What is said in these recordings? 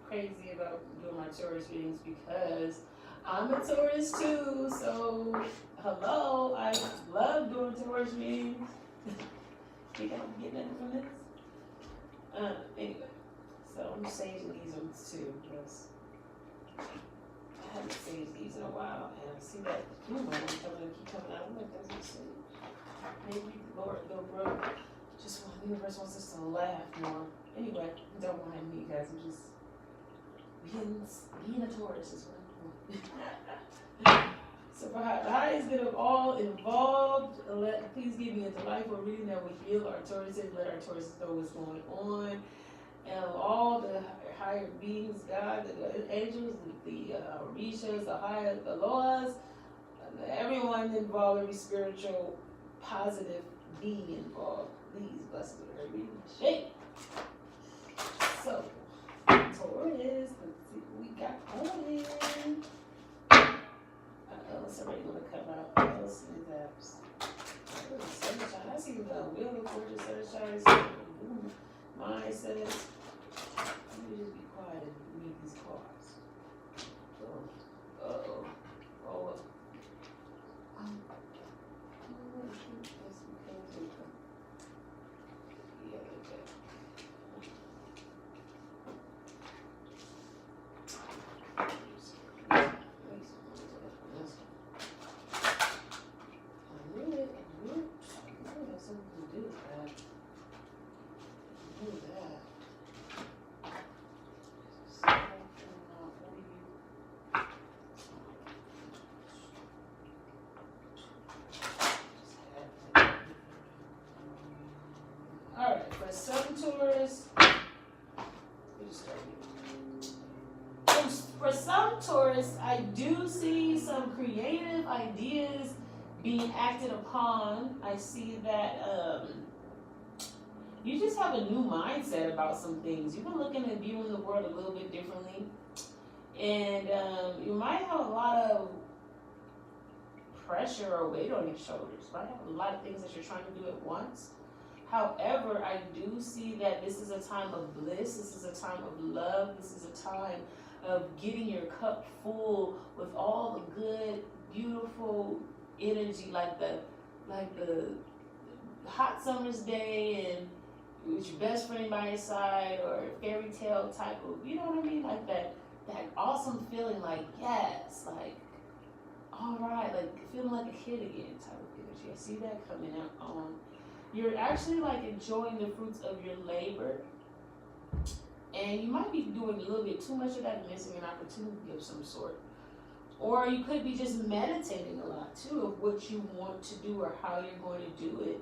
crazy about doing my Taurus readings because I'm a Taurus too. So, hello, I love doing Taurus readings. Think I'm getting anything from this? Anyway, so I'm saging these ones too because I haven't saged these in a while, and I see that new one keep coming out. I'm like, that's a sage. Maybe Lord, bro, just want the universe wants us to laugh more. Anyway, don't mind me, guys. I'm just being a Taurus is what I'm doing. So for the highest good of all involved, please give me a delightful reading that will heal our Tauruses, let our Tauruses know what's going on. And all the higher beings, God, the angels, the Orishas, the Loas, everyone involved, every spiritual, positive being involved. Please bless us with her reading. Shape. So, Taurus, let's see what we got going. Somebody gonna come out. What else is that? Sunshine. I see the Wheel of Fortune, Sunshine. Mine says, let me just be quiet and read these cards. Uh-oh. Oh. Alright, for some Taurus, for some Taurus, I do see some creative ideas being acted upon. I see that you just have a new mindset about some things. You've been looking at viewing the world a little bit differently. And you might have a lot of pressure or weight on your shoulders. You might have a lot of things that you're trying to do at once. However, I do see that this is a time of bliss. This is a time of love. This is a time of getting your cup full with all the good, beautiful energy, like the hot summer's day and with your best friend by your side, or fairy tale type of, you know what I mean? Like that awesome feeling, like, yes, like, all right, like feeling like a kid again type of energy. I see that coming out. You're actually like enjoying the fruits of your labor, and you might be doing a little bit too much of that and missing an opportunity of some sort. Or you could be just meditating a lot too of what you want to do or how you're going to do it.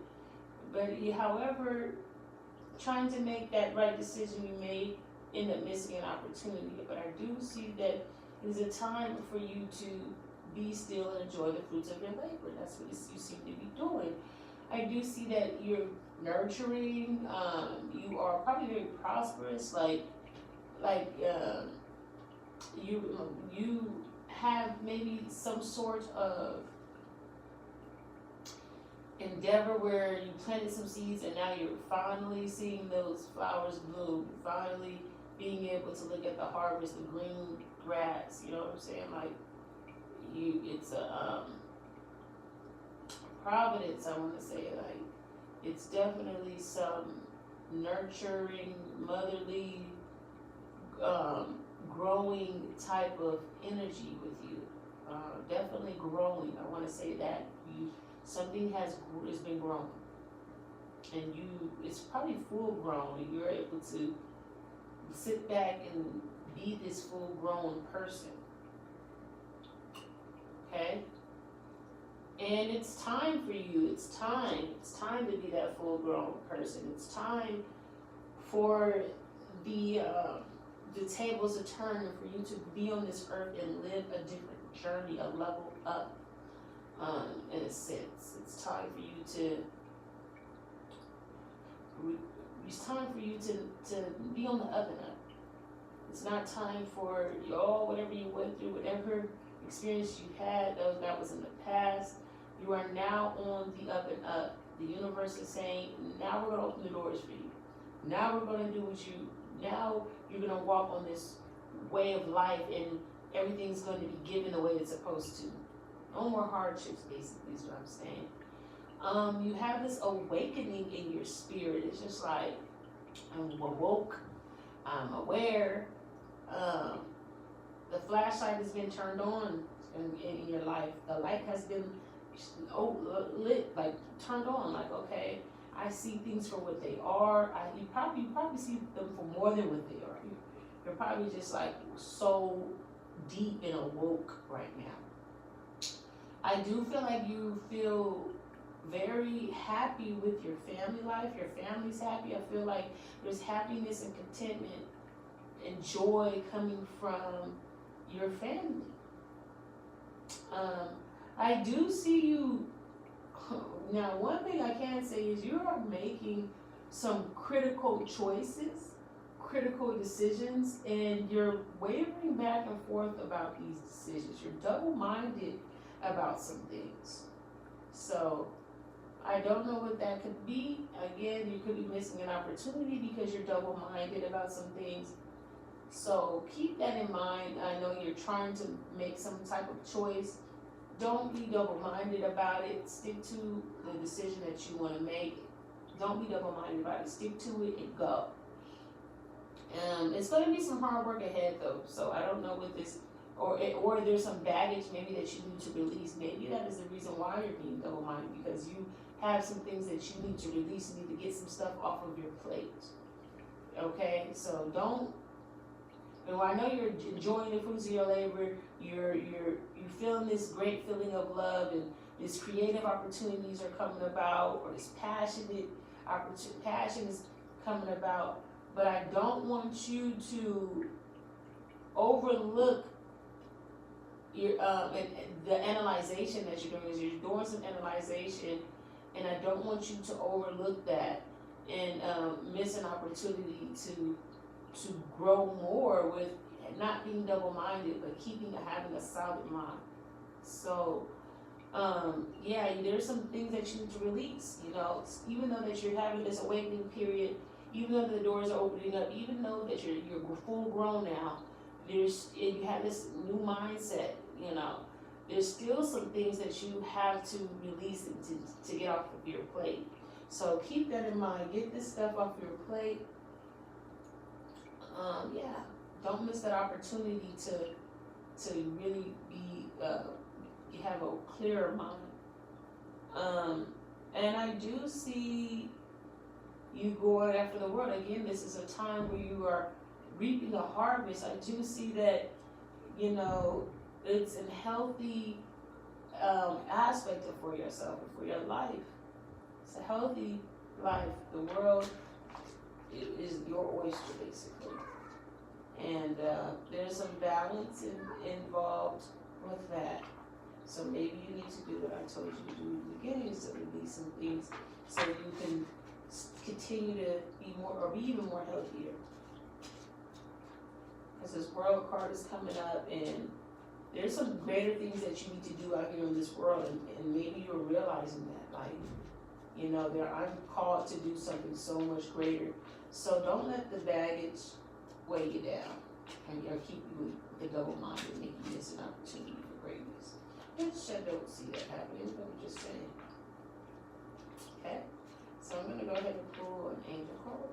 But however, trying to make that right decision, you may end up missing an opportunity. But I do see that it is a time for you to be still and enjoy the fruits of your labor. That's what you seem to be doing. I do see that you're nurturing. You are probably very prosperous. You have maybe some sort of endeavor where you planted some seeds and now you're finally seeing those flowers bloom. Finally being able to look at the harvest, the green grass. You know what I'm saying? Like it's a providence, I want to say. Like, it's definitely some nurturing, motherly, growing type of energy with you. Definitely growing. I want to say that something has been grown, and it's probably full grown, and you're able to sit back and be this full grown person. Okay. And it's time for you. It's time to be that full-grown person. It's time for the tables to turn and for you to be on this earth and live a different journey, a level up. In a sense, it's time for you to be on the up and up. It's not time for whatever you went through, whatever experience you had, that was in the past. You are now on the up and up. The universe is saying, now we're going to open the doors for you. Now we're going to do now you're going to walk on this way of life, and everything's going to be given the way it's supposed to. No more hardships, basically, is what I'm saying. You have this awakening in your spirit. It's just like, I'm awoke, I'm aware. The flashlight has been turned on in your life. The light has been lit, like turned on. Like, okay, I see things for what they are. You probably see them for more than what they are. You're probably just like so deep and awoke right now. I do feel like you feel very happy with your family life. Your family's happy. I feel like there's happiness and contentment and joy coming from your family. I do see you. Now, one thing I can say is you are making some critical choices, critical decisions, and you're wavering back and forth about these decisions. You're double-minded about some things. So I don't know what that could be. Again, you could be missing an opportunity because you're double-minded about some things. So keep that in mind. I know you're trying to make some type of choice. Don't be double-minded about it. Stick to the decision that you want to make. Don't be double-minded about it. Stick to it and go. It's going to be some hard work ahead, though. So I don't know what this, or there's some baggage maybe that you need to release. Maybe that is the reason why you're being double-minded, because you have some things that you need to release. You need to get some stuff off of your plate. Okay, so don't. You know, I know you're enjoying the fruits of your labor. You're feeling this great feeling of love, and these creative opportunities are coming about, or this passion is coming about. But I don't want you to overlook your and the analyzation that you're doing. Is you're doing some analyzation, and I don't want you to overlook that and miss an opportunity to grow more with not being double-minded, but having a solid mind. So, yeah, there's some things that you need to release. You know, even though that you're having this awakening period, even though the doors are opening up, even though that you're full grown now, you have this new mindset. You know, there's still some things that you have to release and to get off of your plate. So keep that in mind. Get this stuff off your plate. Yeah, don't miss that opportunity to really be have a clearer mind. And I do see you going after the world. Again, this is a time where you are reaping a harvest. I do see that, you know, it's a healthy aspect for yourself and for your life. It's a healthy life. The world is your oyster, basically. And there's some balance involved with that. So maybe you need to do what I told you to do in the beginning, is to release some things so you can continue to be more, or be even more healthier. Because this world card is coming up, and there's some greater things that you need to do out here in this world, and maybe you're realizing that, like, you know, I'm called to do something so much greater. So don't let the baggage weigh you down or keep you with the double mind and make you miss an opportunity for greatness. Which I don't see that happening, but I'm just saying. Okay? So I'm going to go ahead and pull an angel card.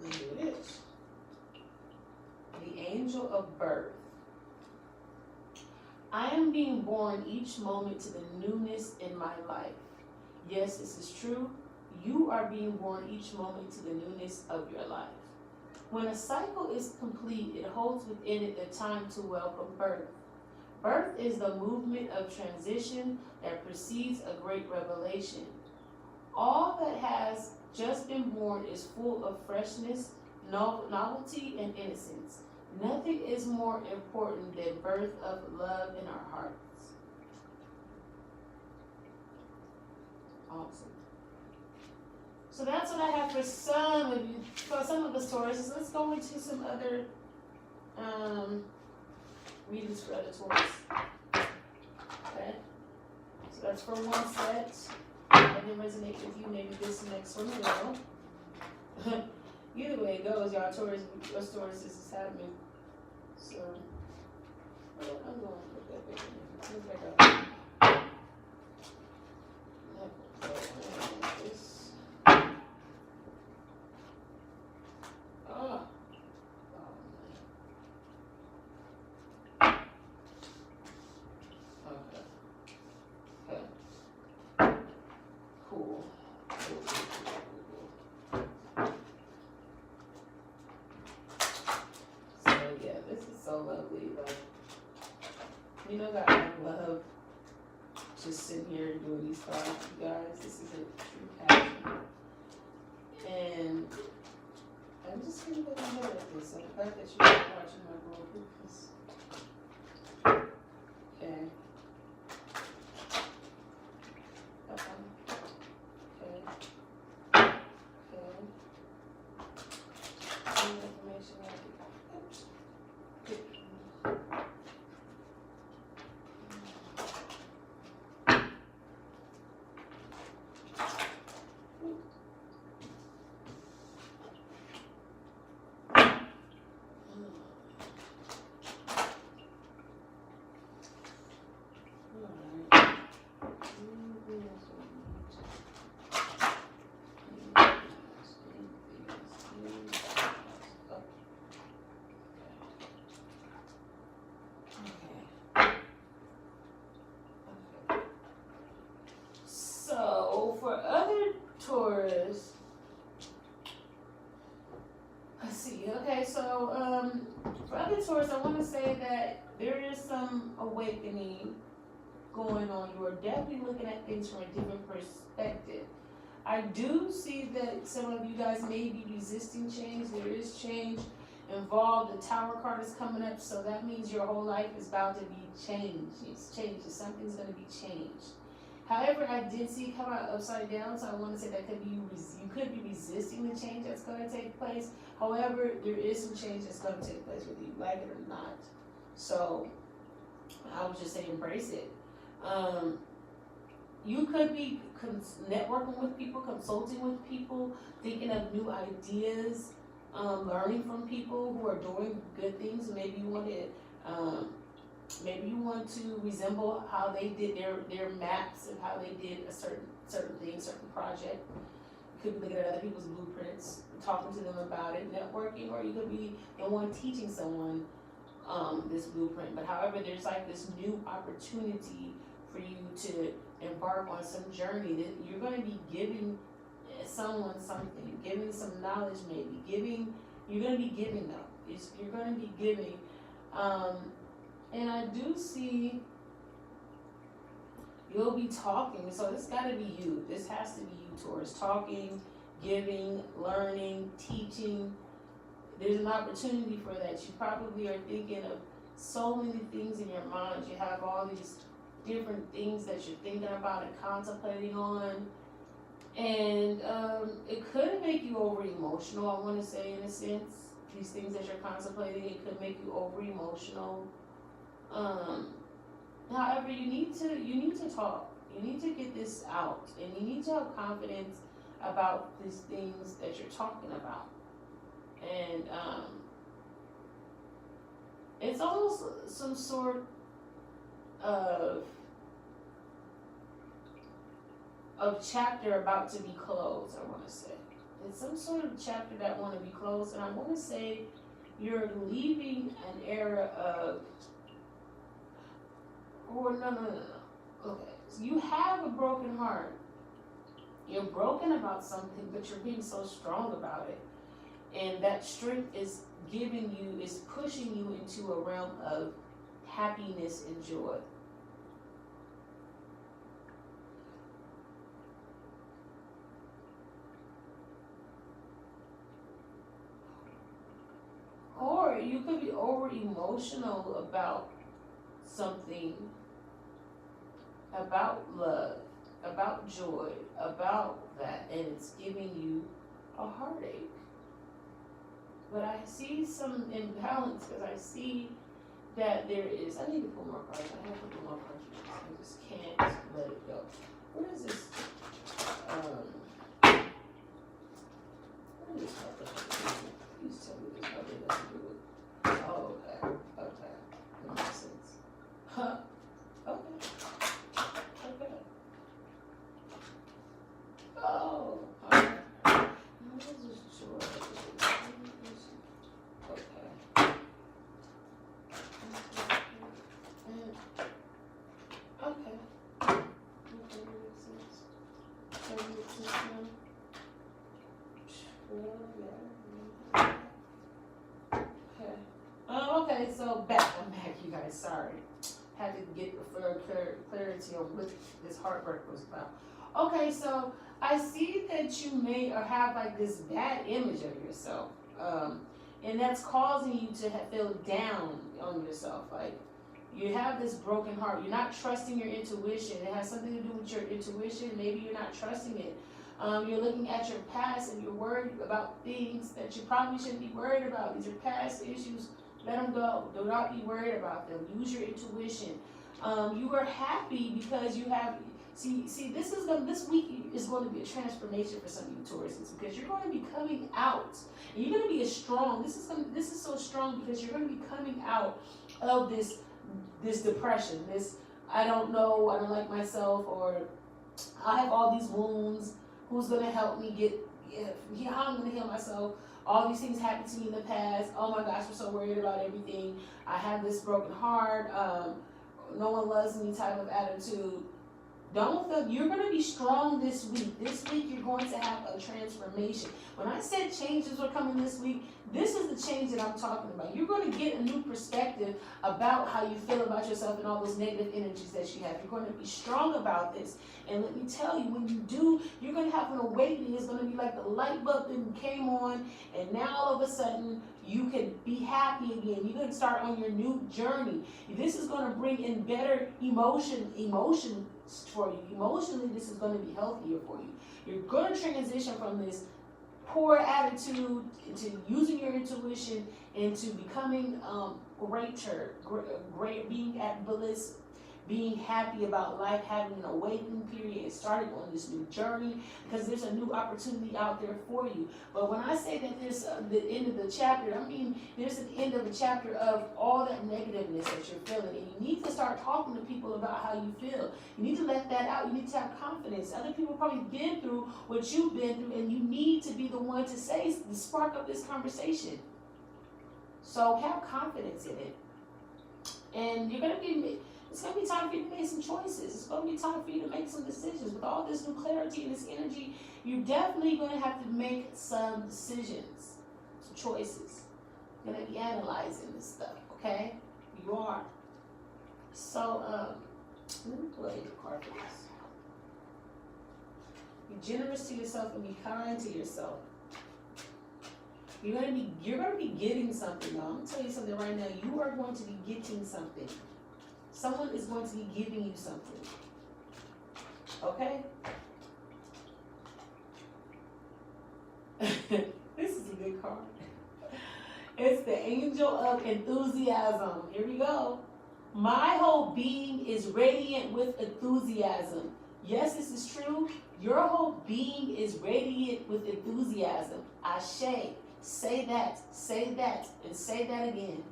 And here it is. The angel of birth. I am being born each moment to the newness in my life. Yes, this is true. You are being born each moment to the newness of your life. When a cycle is complete, it holds within it the time to welcome birth. Birth is the movement of transition that precedes a great revelation. All that has just been born is full of freshness, novelty, and innocence. Nothing is more important than birth of love in our hearts. Awesome. So that's what I have for some of you, for some of the Tauruses. Let's go into some other readings for other Taurus. Okay. So that's for one set. And then resonate with you, maybe this next one will. Either way it goes, y'all, Taurus, this is happening. So, I'm going to put that back in there. Move back up. This. Oh. Okay. Okay. Cool. So yeah, this is so lovely. Like, you know that I love just sitting here and doing these thoughts, you guys. This is a true passion. And I'm just gonna go ahead with this. So the fact that you're watching my girl is okay. Okay. Okay. Any information So for other Taurus, let's see. Okay, so for other Taurus, I want to say that there is some awakening going on. You are definitely looking at things from a different perspective. I do see that some of you guys may be resisting change. There is change involved. The Tower card is coming up, so that means your whole life is about to be changed. It's changed. Something's going to be changed. However, I did see it come out upside down, so I want to say that could be you could be resisting the change that's going to take place. However, there is some change that's going to take place whether you like it or not. So I would just say embrace it. You could be networking with people, consulting with people, thinking of new ideas, learning from people who are doing good things. Maybe you want to. Maybe you want to resemble how they did their maps and how they did a certain thing, certain project. You could be looking at other people's blueprints, talking to them about it, networking, or you could be the one teaching someone this blueprint. But however, there's like this new opportunity for you to embark on some journey that you're going to be giving someone something, giving some knowledge, maybe you're going to be giving them. You're going to be giving. And I do see you'll be talking. So this got to be you. This has to be you, Taurus. Talking, giving, learning, teaching. There's an opportunity for that. You probably are thinking of so many things in your mind. You have all these different things that you're thinking about and contemplating on. And it could make you over emotional, I want to say, in a sense. These things that you're contemplating, it could make you over emotional. However, you need to talk. You need to get this out, and you need to have confidence about these things that you're talking about. And it's almost some sort of chapter about to be closed, I want to say. It's some sort of chapter that want to be closed, and I want to say you're leaving an era of. Or no. Okay, so you have a broken heart. You're broken about something, but you're being so strong about it. And that strength is pushing you into a realm of happiness and joy. Or you could be over emotional about something, about love, about joy, about that, and it's giving you a heartache. But I see some imbalance because I see that there is. I need to pull more cards. I have to pull more cards. I just can't let it go. What is this? What is this card? Please tell me this card has to do with. Oh, okay. Okay. That makes sense. Huh. Okay. Okay. Oh. Alright. Now this is short. Okay. Okay. Okay, makes sense. That makes sense now. Well, yeah. Okay. Okay, so I'm back, you guys. Sorry. Had to get the clarity on what this heartbreak was about. Okay, so I see that you may or have like this bad image of yourself. And that's causing you to feel down on yourself. Like, you have this broken heart. You're not trusting your intuition. It has something to do with your intuition. Maybe you're not trusting it. You're looking at your past and you're worried about things that you probably shouldn't be worried about. These are past issues. Let them go. Do not be worried about them. Use your intuition. You are happy because you have. See. This week is going to be a transformation for some of you Tauruses, because you're going to be coming out. And you're going to be strong. This is so strong because you're going to be coming out of this depression. This, I don't know. I don't like myself, or I have all these wounds. Who's going to help me how I'm going to heal myself? All these things happened to me in the past. Oh my gosh, I'm so worried about everything. I have this broken heart. No one loves me type of attitude. Don't feel, you're going to be strong this week. This week you're going to have a transformation. When I said changes are coming this week, this is the change that I'm talking about. You're going to get a new perspective about how you feel about yourself and all those negative energies that you have. You're going to be strong about this. And let me tell you, when you do, you're going to have an awakening. It's going to be like the light bulb that came on, and now all of a sudden you can be happy again. You're going to start on your new journey. This is going to bring in better emotion for you. Emotionally, this is going to be healthier for you. You're going to transition from this poor attitude into using your intuition, into becoming great, being at bliss, being happy about life, having an awakening period, starting on this new journey, because there's a new opportunity out there for you. But when I say that there's the end of the chapter, I mean there's an end of a chapter of all that negativeness that you're feeling, and you need to start talking to people about how you feel. You need to let that out. You need to have confidence. Other people probably been through what you've been through, and you need to be the one to spark up this conversation. So have confidence in it, and it's going to be time for you to make some choices. It's going to be time for you to make some decisions. With all this new clarity and this energy, you're definitely going to have to make some decisions, some choices. You're going to be analyzing this stuff, okay? You are. So, let me play the card for this. Be generous to yourself and be kind to yourself. You're going to be getting something, y'all. I'm going to tell you something right now. You are going to be getting something. Someone is going to be giving you something. Okay? This is a good card. It's the Angel of Enthusiasm. Here we go. My whole being is radiant with enthusiasm. Yes, this is true. Your whole being is radiant with enthusiasm. Ashe. Say that, and say that again.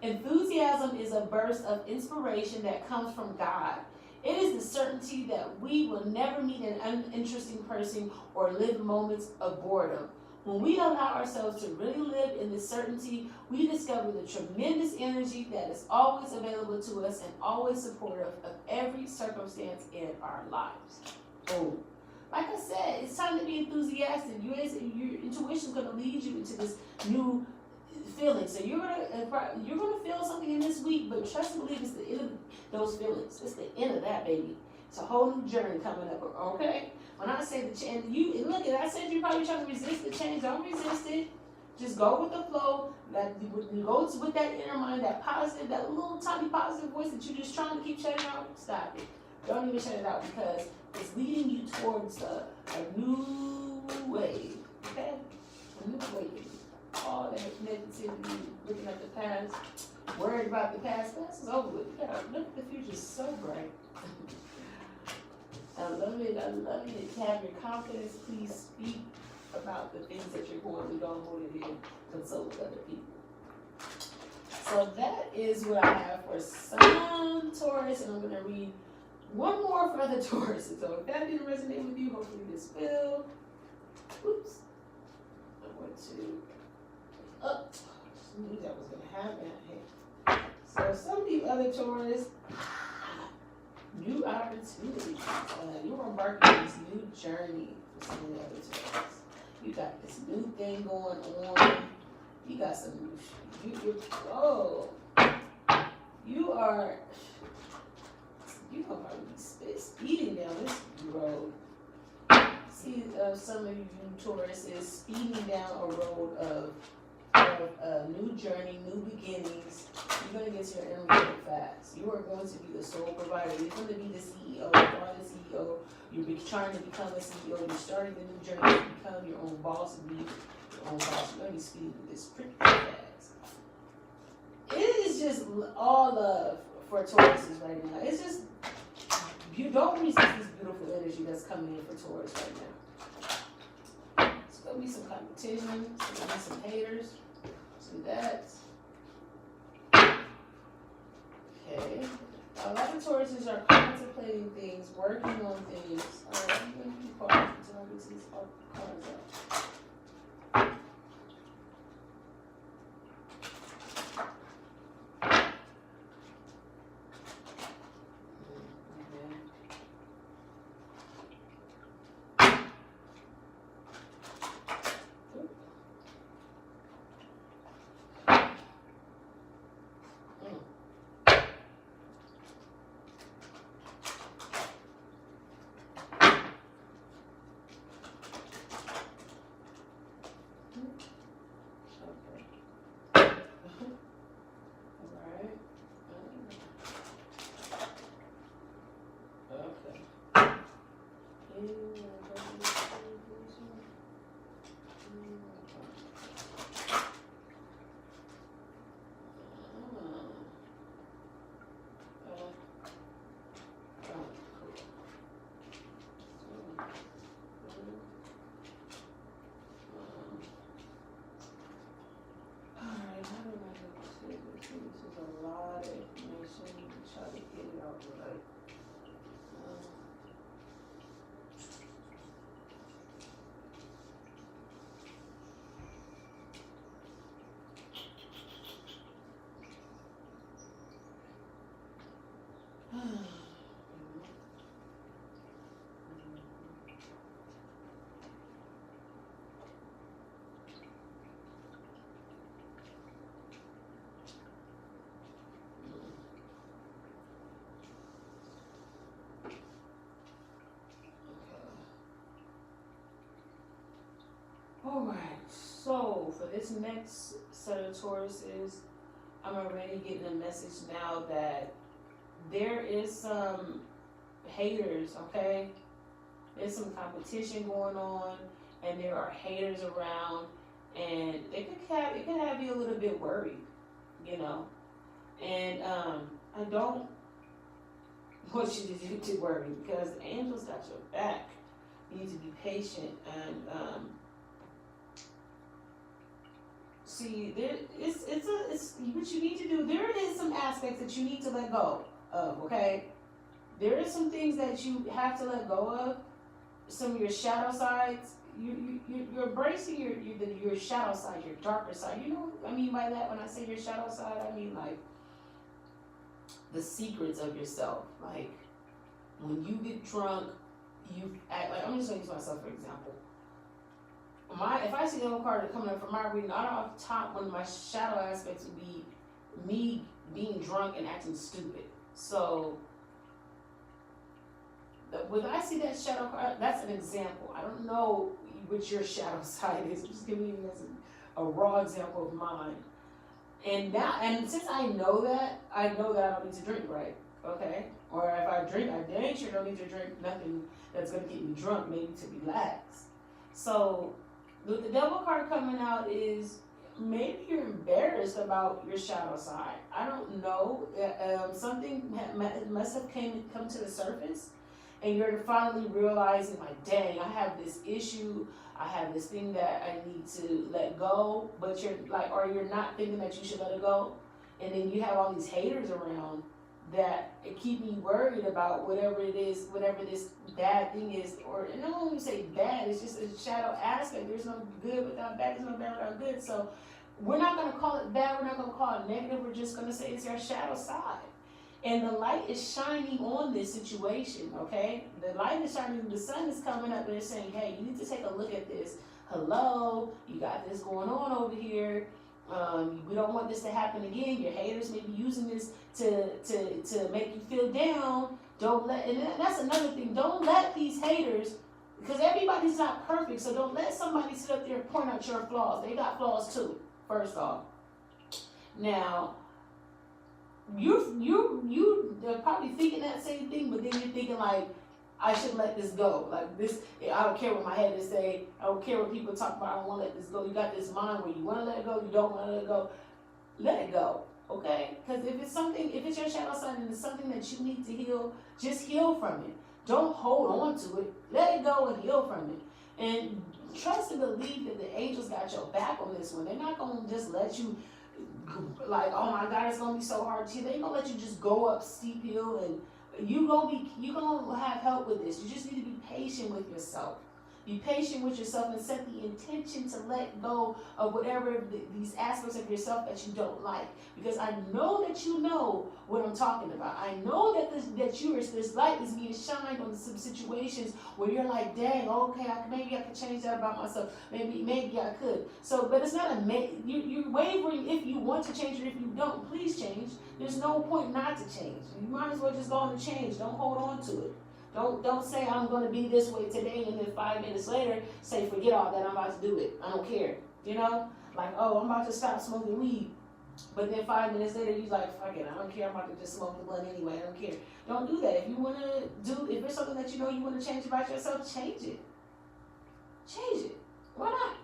Enthusiasm is a burst of inspiration that comes from God. It is the certainty that we will never meet an uninteresting person or live moments of boredom. When we allow ourselves to really live in this certainty, we discover the tremendous energy that is always available to us and always supportive of every circumstance in our lives. Boom. Like I said, it's time to be enthusiastic. Your intuition is going to lead you into this new feeling. So you're gonna feel something in this week, but trust and believe it's the end of those feelings. It's the end of that, baby. It's a whole new journey coming up. Okay. When I say the change, I said you're probably trying to resist the change. Don't resist it. Just go with the flow. Go with that inner mind, that positive, that little tiny positive voice that you're just trying to keep shutting out. Stop it. Don't even shut it out, because it's leading you towards a new wave. Okay? A new wave. all that negativity, looking at the past, worried about the past. Past is over with. You gotta look at the future so bright. I love it. I love it. Have your confidence. Please speak about the things that you're going through. Don't hold it in. Consult with other people. So that is what I have for some Taurus, and I'm going to read one more for other Tauruses. So if that didn't resonate with you, hopefully this will. Oops. I went to up. Just knew that was going to happen. So some of you other Taurus, new opportunities. You're embarking on this new journey for some of the other Taurus. You got this new thing going on. You got some new you are probably be speeding down this road. See, some of you Taurus is speeding down a road of a new journey, new beginnings. You're going to get to your end really fast. You are going to be the sole provider. You're going to be the CEO. You are the CEO. You're trying to become a CEO. You're starting the new journey to become your own boss and be your own boss. You're going to be speeding through this pretty fast. It is just all love for Tauruses right now. It's just, you don't resist this beautiful energy that's coming in for Taurus right now. It's going to be some competition. It's going to be some haters. Let's do that. Okay. A lot of Tauruses are contemplating things, working on things. All right, I'm going to keep quiet until I get these cards out. Alright, so for this next set of Tauruses, I'm already getting a message now that there is some haters, okay? There's some competition going on, and there are haters around, and it could have you a little bit worried, you know? And I don't want you to worry, because the angels got your back. You need to be patient and see, it's what you need to do. There is some aspects that you need to let go of, okay? There is some things that you have to let go of. Some of your shadow sides. You're embracing your shadow side, your darker side. You know what I mean by that? When I say your shadow side, I mean like the secrets of yourself. Like when you get drunk, you act like, I'm just going to use myself for example. If I see the old card coming up from my reading, right off top, one of my shadow aspects would be me being drunk and acting stupid. So when I see that shadow card, that's an example. I don't know what your shadow side is. I'm just giving you as a raw example of mine. And since I know that I don't need to drink, right? Okay? Or if I drink, I dang sure don't need to drink nothing that's going to get me drunk, maybe to relax. So, with the devil card coming out is, maybe you're embarrassed about your shadow side. I don't know. Something must have come to the surface, and you're finally realizing, like, dang, I have this issue. I have this thing that I need to let go, but you're like, or you're not thinking that you should let it go, and then you have all these haters around that keep me worried about whatever it is, whatever this bad thing is, or and I don't even say bad. It's just a shadow aspect. There's no good without bad. There's no bad without good. So we're not gonna call it bad. We're not gonna call it negative. We're just gonna say it's your shadow side. And the light is shining on this situation, okay? The light is shining, the sun is coming up and it's saying, hey, you need to take a look at this. Hello, you got this going on over here. We don't want this to happen again. Your haters may be using this to make you feel down. Don't let, and that's another thing, don't let these haters, because everybody's not perfect, so don't let somebody sit up there and point out your flaws. They got flaws too, first off. Now, they're probably thinking that same thing, but then you're thinking like, I should let this go. Like this, I don't care what my head is saying. I don't care what people talk about. I don't want to let this go. You got this mind where you want to let it go, you don't want to let it go. Let it go, okay? Because if it's your shadow side and it's something that you need to heal, just heal from it. Don't hold on to it. Let it go and heal from it. And trust and believe that the angels got your back on this one. They're not going to just let you, like, oh my God, it's gonna be so hard to you. They ain't gonna let you just go up steep hill, and you gonna have help with this. You just need to be patient with yourself. Be patient with yourself and set the intention to let go of whatever these aspects of yourself that you don't like. Because I know that you know what I'm talking about. I know that this light is being shined on some situations where you're like, dang, okay, maybe I could change that about myself. Maybe I could. So, but it's not you're wavering if you want to change or if you don't. Please change. There's no point not to change. You might as well just go on and change. Don't hold on to it. Don't say I'm going to be this way today and then 5 minutes later say forget all that, I'm about to do it. I don't care. You know? Like, oh, I'm about to stop smoking weed. But then 5 minutes later you're like, fuck it, I don't care, I'm about to just smoke the blunt anyway, I don't care. Don't do that. If you want to if there's something that you know you want to change about yourself, change it. Change it. Why not?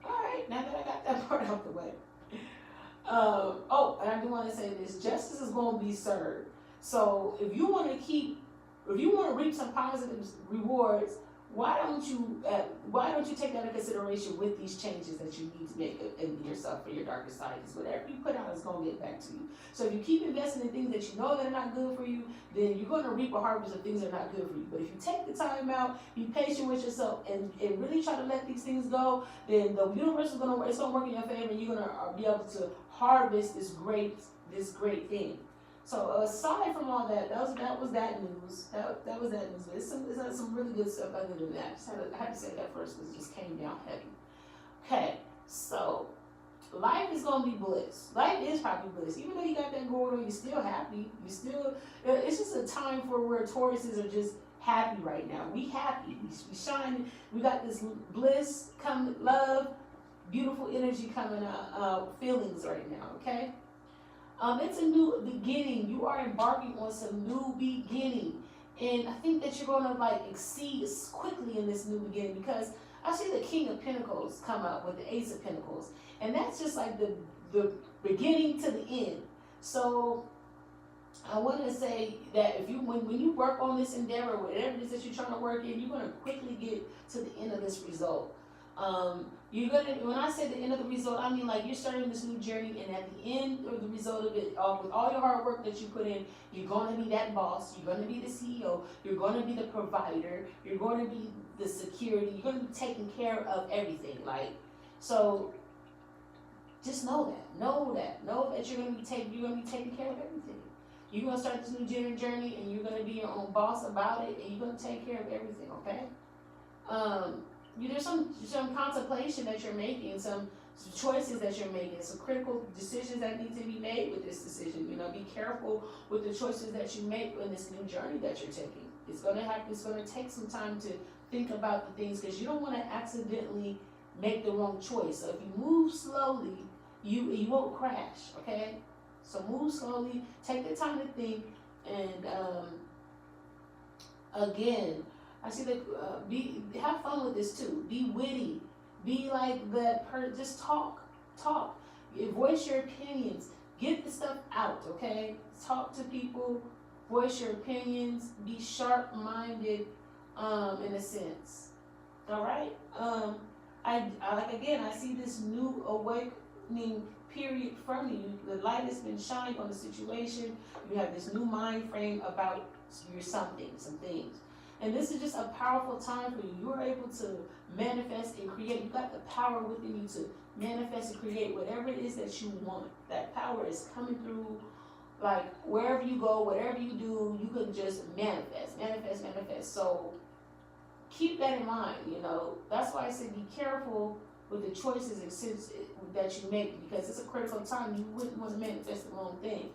Alright, now that I got that part out the way. And I do want to say this, justice is going to be served. So if you want to reap some positive rewards, why don't you take that into consideration with these changes that you need to make in yourself for your darker side? Because whatever you put out is going to get back to you. So if you keep investing in things that you know that are not good for you, then you're going to reap a harvest of things that are not good for you. But if you take the time out, be patient with yourself, and really try to let these things go, then the universe is going to work in your favor, and you're going to be able to harvest this great thing. So aside from all that, that was that news. That was that news. But it's some really good stuff other than that. I had to say that first because it just came down heavy. Okay, so life is gonna be bliss. Life is probably bliss. Even though you got that going on, you're still happy. It's just a time for where Tauruses are just happy right now. We happy. We shine. We got this bliss, love, beautiful energy coming out, feelings right now. Okay. It's a new beginning. You are embarking on some new beginning. And I think that you're going to exceed quickly in this new beginning, because I see the King of Pentacles come up with the Ace of Pentacles. And that's just like the beginning to the end. So I want to say that when you work on this endeavor, whatever it is that you're trying to work in, you're going to quickly get to the end of this result. When I say the end of the result, I mean you're starting this new journey, and at the end of the result of it, with all your hard work that you put in, you're going to be that boss, you're going to be the CEO, you're going to be the provider, you're going to be the security, you're going to be taking care of everything. So just know that you're going to be taking care of everything. You're going to start this new journey, and you're going to be your own boss about it, and you're going to take care of everything. Okay. There's some contemplation that you're making, some choices that you're making, some critical decisions that need to be made with this decision. Be careful with the choices that you make in this new journey that you're taking. It's going to take some time to think about the things, because you don't want to accidentally make the wrong choice. So if you move slowly, you won't crash. Okay, so move slowly, take the time to think, and again, I see that have fun with this too. Be witty. Be like that. Just talk Talk. Voice your opinions. Get the stuff out, okay? Talk to people. Voice your opinions. Be sharp-minded, in a sense. All right? I like, again, I see this new awakening period from you. The light has been shined on the situation. You have this new mind frame about your some things. And this is just a powerful time for you. You are able to manifest and create. You got the power within you to manifest and create whatever it is that you want. That power is coming through, like wherever you go, whatever you do, you can just manifest. So keep that in mind, you know. That's why I said be careful with the choices that you make, because it's a critical time. You wouldn't want to manifest the wrong thing.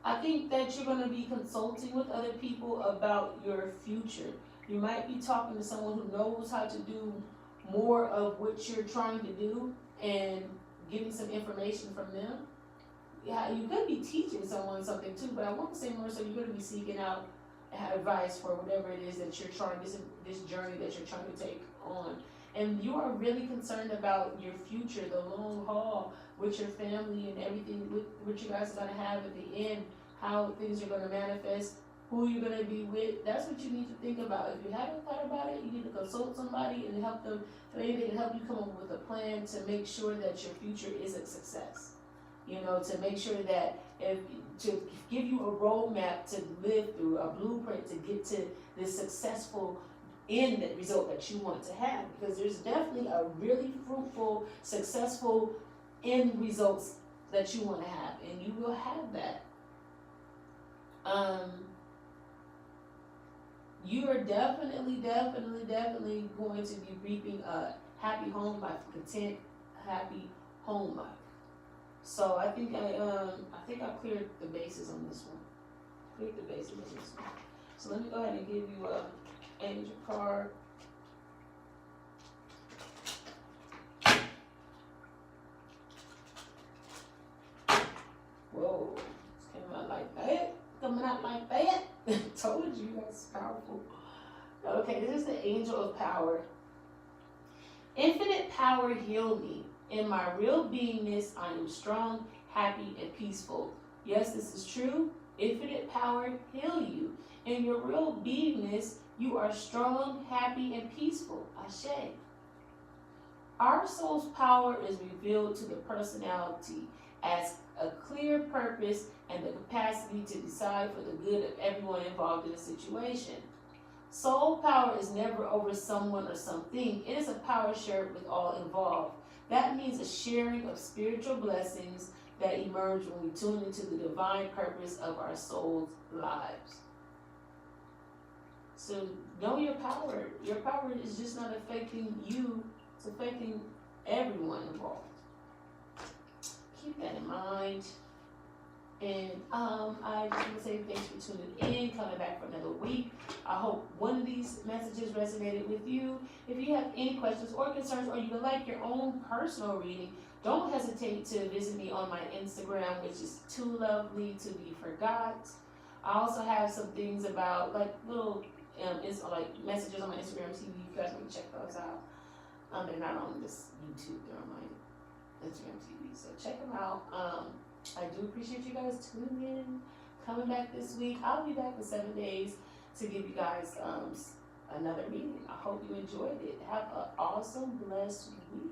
I think that you're going to be consulting with other people about your future. You might be talking to someone who knows how to do more of what you're trying to do and getting some information from them. Yeah, you could be teaching someone something too, but I want to say more so you're going to be seeking out advice for whatever it is that you're trying, this journey that you're trying to take on. And you are really concerned about your future, the long haul, with your family and everything, with what you guys are going to have at the end, how things are going to manifest, who you're going to be with. That's what you need to think about. If you haven't thought about it, you need to consult somebody and help them. Maybe they can help you come up with a plan to make sure that your future is a success. You know, to make sure that to give you a roadmap to live through, a blueprint to get to this successful end result that you want to have. Because there's definitely a really fruitful, successful end results that you want to have, and you will have that. You are definitely going to be reaping a happy home life, content, happy home life. So I think I cleared the bases on this one. So let me go ahead and give you a angel card. Whoa, it's coming out like that. Told you, that's powerful. Okay, this is the angel of power. Infinite power, heal me. In my real beingness, I am strong, happy, and peaceful. Yes, this is true. Infinite power, heal you. In your real beingness, you are strong, happy, and peaceful. Ashe. Our soul's power is revealed to the personality as a clear purpose and the capacity to decide for the good of everyone involved in a situation. Soul power is never over someone or something. It is a power shared with all involved. That means a sharing of spiritual blessings that emerge when we tune into the divine purpose of our soul's lives. So know your power. Your power is just not affecting you, it's affecting everyone involved. Keep that in mind. And I just want to say thanks for tuning in, coming back for another week. I hope one of these messages resonated with you. If you have any questions or concerns, or you would like your own personal reading, don't hesitate to visit me on my Instagram, which is Too Lovely to Be Forgot. I also have some things about like little like messages on my Instagram TV. You guys can check those out. They're not on this YouTube, they're on my Instagram TV. So check them out. I do appreciate you guys tuning in, coming back this week. I'll be back in 7 days to give you guys another reading. I hope you enjoyed it. Have an awesome, blessed week.